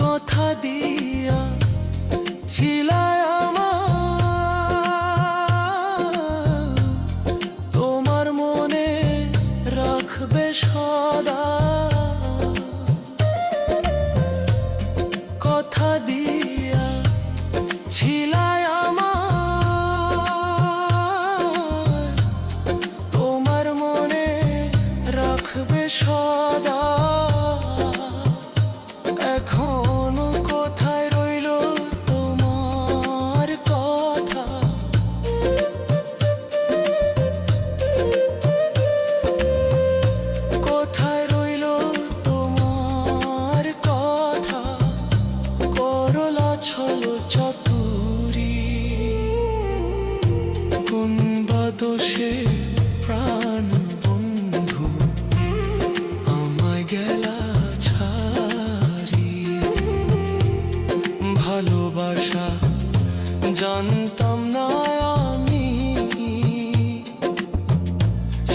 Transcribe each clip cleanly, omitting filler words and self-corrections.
কথা দিয়া ছিলায় আমার, তোমার মনে রাখবে সদা। কথা দিয়া ছিলায় আমার, তোমার মনে রাখবে সদা। এখনো কোথায় রইল তোমার কথা, কোথায় রইল তোমার কথা। করলা ছলো চাতুরি, কোন বা দোষে প্রাণ বন্ধু আমায় গেলা ছাড়ি। ভালোবাসা জানতাম না আমি,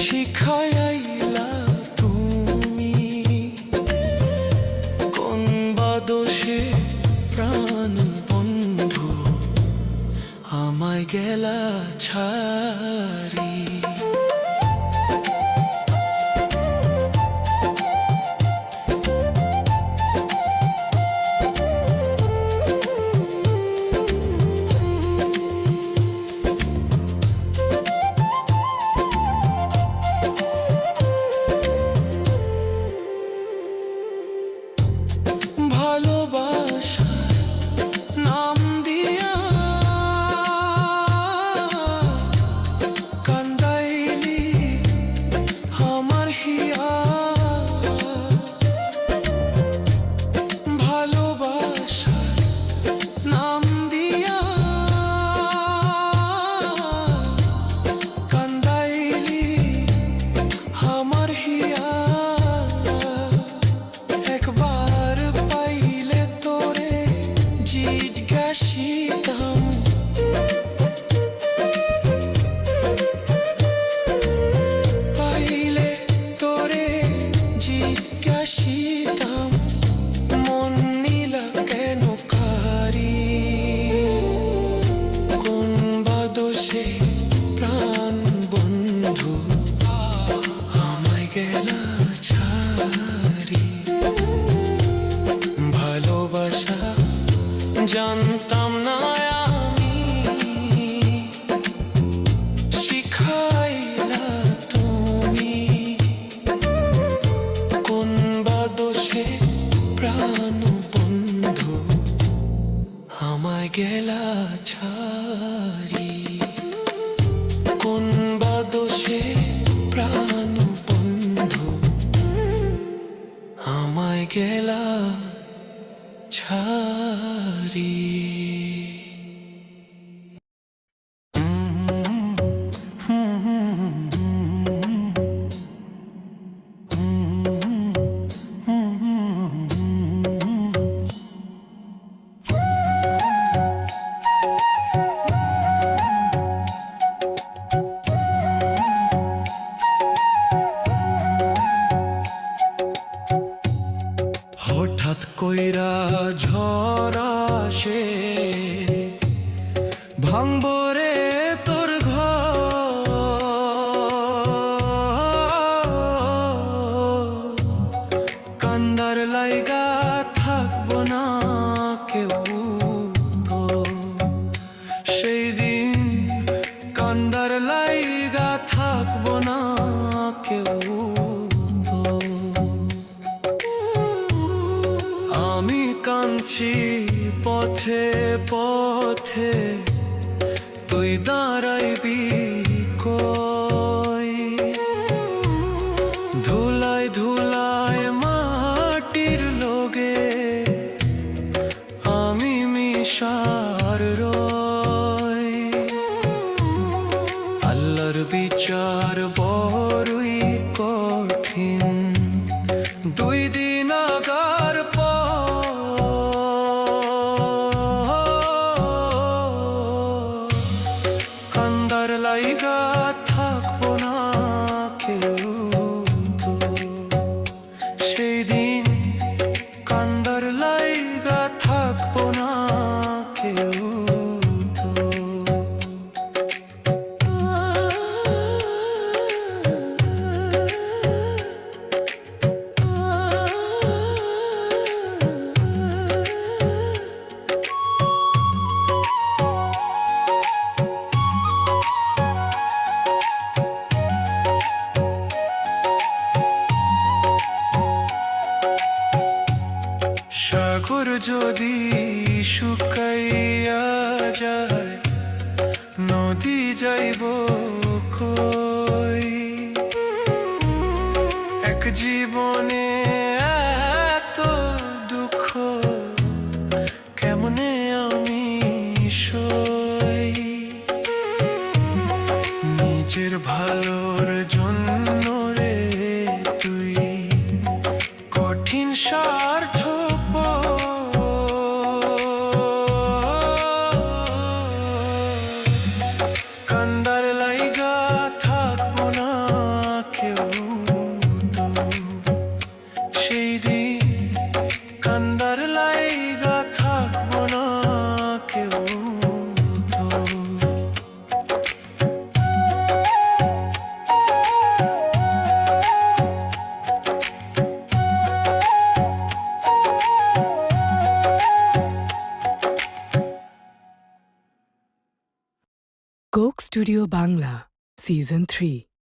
শিখাইলা তুমি। কোন বা দোষে প্রাণ বন্ধু আমায় গেলা ছাড়ি। ভালোবাসার নাম দিয়া কান্দাইলি আমার হিয়া। ভালোবাসার নাম দিয়া কান্দাইলি আমার হিয়া। একবার পাইলে তোরে জিজ্ঞাসিতাম, পাইলে তোরে জিজ্ঞাসিতাম, মন নিলা কেন কারি। কোন বা দোষে প্রাণ বন্ধু আমায় গেলা ছাড়ি। ভালোবাসা জানতাম না আমি, শিখাইলা তুমি। কোন বা দোষে প্রাণ বন্ধু আমায় গেলা ছাড়ি। কোন বা দোষে প্রাণ বন্ধু আমায় গেলা ছাড়ি। হঠাৎ কইরা ঝড় আসে, ভাঙবো রে তোর ঘর। কান্দার লাইগা থাকবো না কেউ তো, সেই দিন কান্দার লাইগা থাকবো না কেউ তো। আমি কাঁদছি পথে পথে, তুই দাঁড়াইবি কই। ধুলায় ধুলায় মাটির লোগে আমি মিশার রই। আল্লাহর বিচার বড়ই কঠিন, 2 দিন আগার পর কান্দার সাগর যদি শুকাইয়া যায়, নদী যাইব কই? এক জীবনে এত দুঃখ কেমনে আমি সই? নিজের ভালোর জন্য রে তুই কঠিন স্বার্থ কান্দার লাইগা থাকবো না কেউ তো সেই দিন, কান্দার লাইগা থাকবো না কেউ তো। Coke studio Bangla season 3